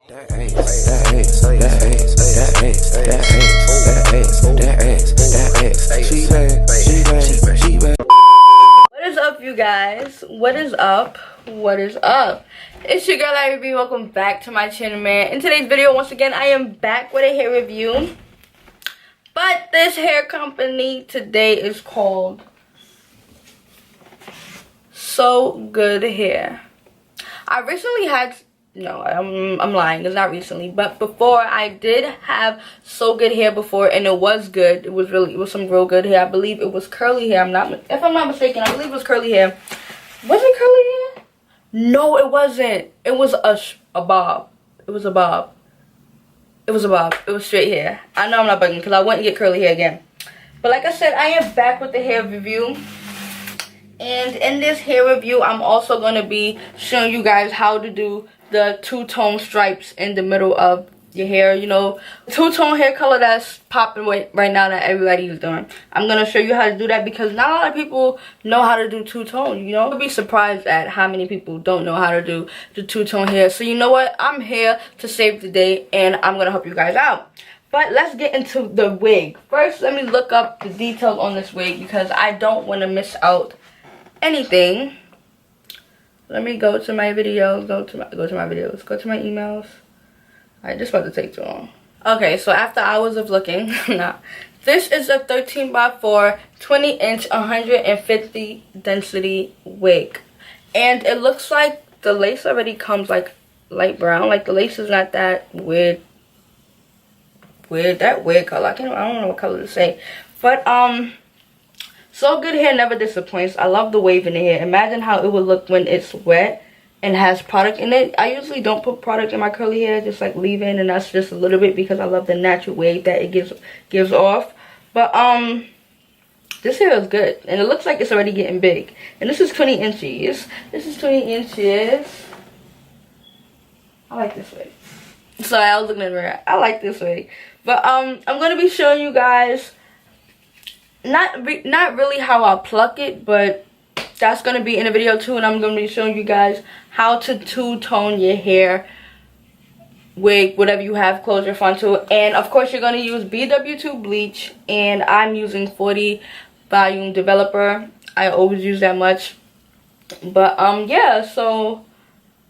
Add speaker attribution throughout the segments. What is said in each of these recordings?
Speaker 1: What is up, you guys? What is up? What is up? It's your girl iMovie. Welcome back to my channel, man. In today's video, once again, I am back with a hair review. But this hair company today is called Sogood Hair. I recently had, no, I'm lying, it's not recently, but before I did have Sogood hair before, and it was good. It was some real good hair. I believe it was curly hair. If I'm not mistaken, I believe it was curly hair. Was it curly hair? No, it wasn't. It was a bob. It was a bob. It was a bob. It was straight hair. I know I'm not bugging because I wouldn't get curly hair again. But like I said, I am back with the hair review. And in this hair review, I'm also going to be showing you guys how to do the two-tone stripes in the middle of your hair. You know, two-tone hair color that's popping right now that everybody's doing. I'm going to show you how to do that because not a lot of people know how to do two-tone, you know. You'll be surprised at how many people don't know how to do the two-tone hair. So you know what? I'm here to save the day and I'm going to help you guys out. But let's get into the wig. First, let me look up the details on this wig because I don't want to miss out anything. Let me go to my videos, go to my emails. Alright, this is about to take too long. Okay, so after hours of looking, this is a 13 by 4 20-inch 150 density wig, and it looks like the lace already comes like light brown. Like the lace is not that weird that weird color. I don't know what color to say, but Sogood hair never disappoints. I love the wave in the hair. Imagine how it would look when it's wet and has product in it. I usually don't put product in my curly hair, just like leave in, and that's just a little bit because I love the natural wave that it gives off. But this hair is good, and it looks like it's already getting big. And this is 20 inches. This is 20 inches. I like this wig. Sorry, I was looking at the mirror. I like this wig. But I'm gonna be showing you guys not really how I pluck it, but that's going to be in a video too, and I'm going to be showing you guys how to two-tone your hair, wig, whatever you have, close your frontal. And of course you're going to use BW2 bleach, and I'm using 40 volume developer. I always use that much. But yeah, so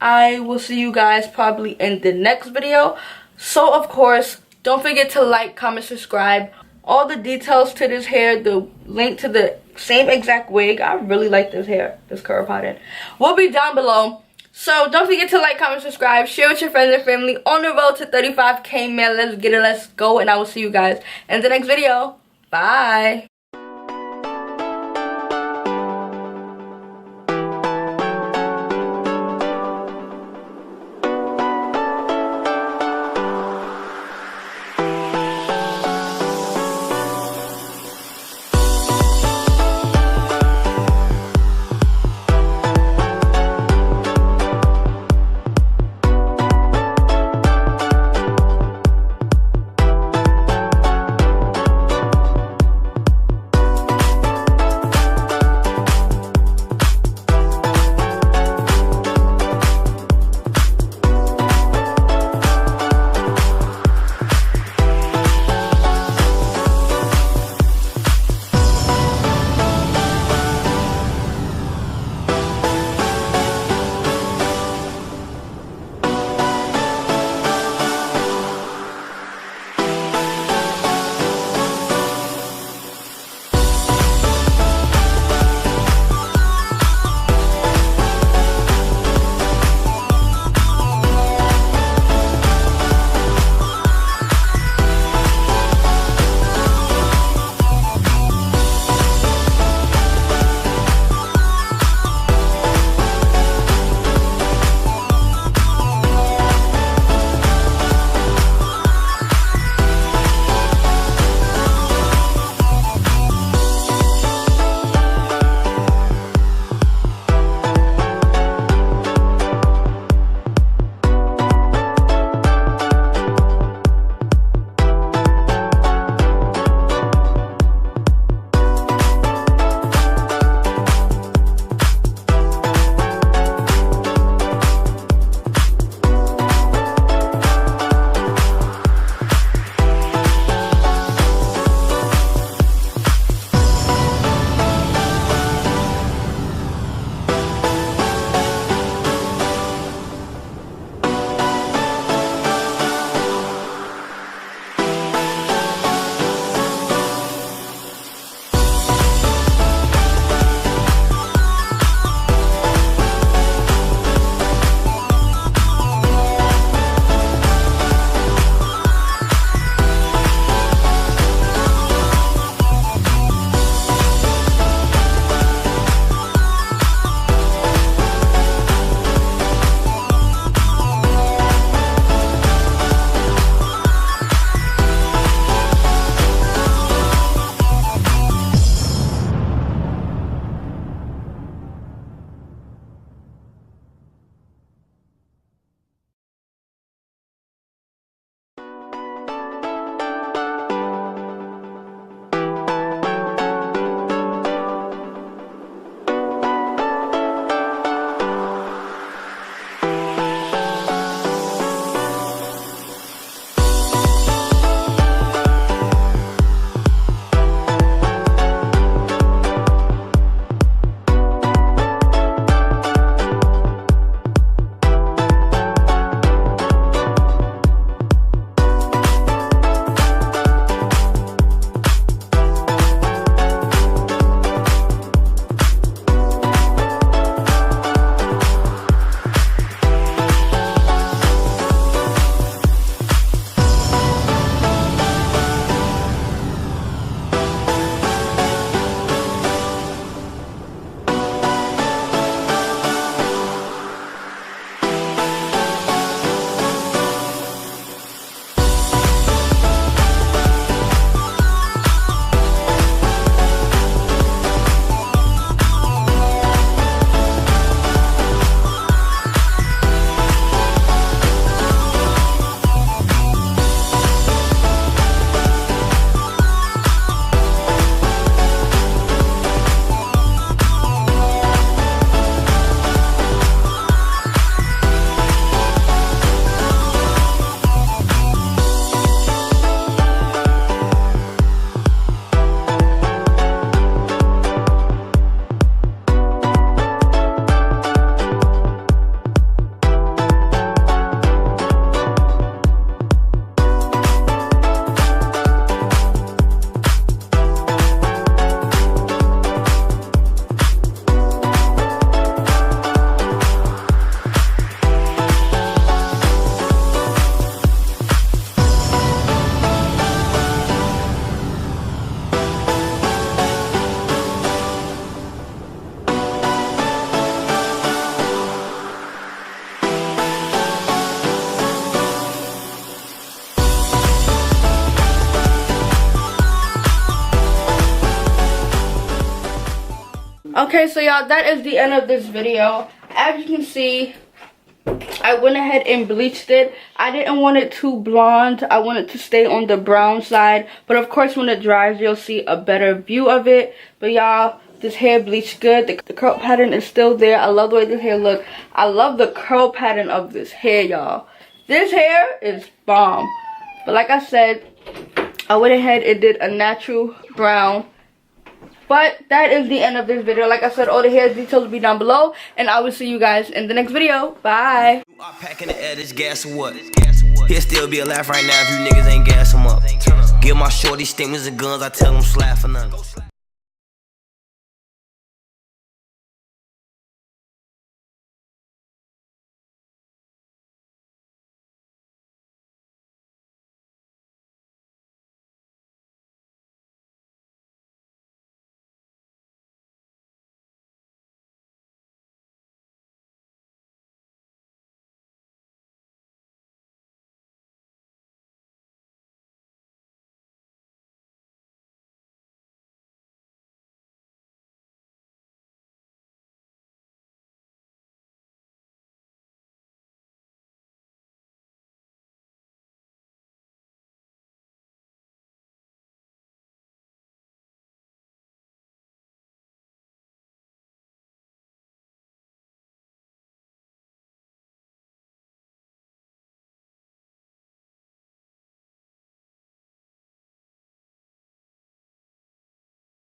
Speaker 1: I will see you guys probably in the next video. So of course, don't forget to like, comment, subscribe. All the details to this hair, the link to the same exact wig, I really like this hair, this curl pattern, will be down below. So don't forget to like, comment, subscribe, share with your friends and family. On the road to 35K, man. Let's get it, let's go, and I will see you guys in the next video. Bye. Okay, so y'all, that is the end of this video. As you can see, I went ahead and bleached it. I didn't want it too blonde. I wanted to stay on the brown side. But of course, when it dries, you'll see a better view of it. But y'all, this hair bleached good. The curl pattern is still there. I love the way this hair looks. I love the curl pattern of this hair, y'all. This hair is bomb. But like I said, I went ahead and did a natural brown. But that is the end of this video. Like I said, all the hair details will be down below. And I will see you guys in the next video. Bye.
Speaker 2: I'm packing the air, this gas or what? He'll still be alive right now if you niggas ain't gas him up. Give my shorty stingers and guns, I tell them slap for none.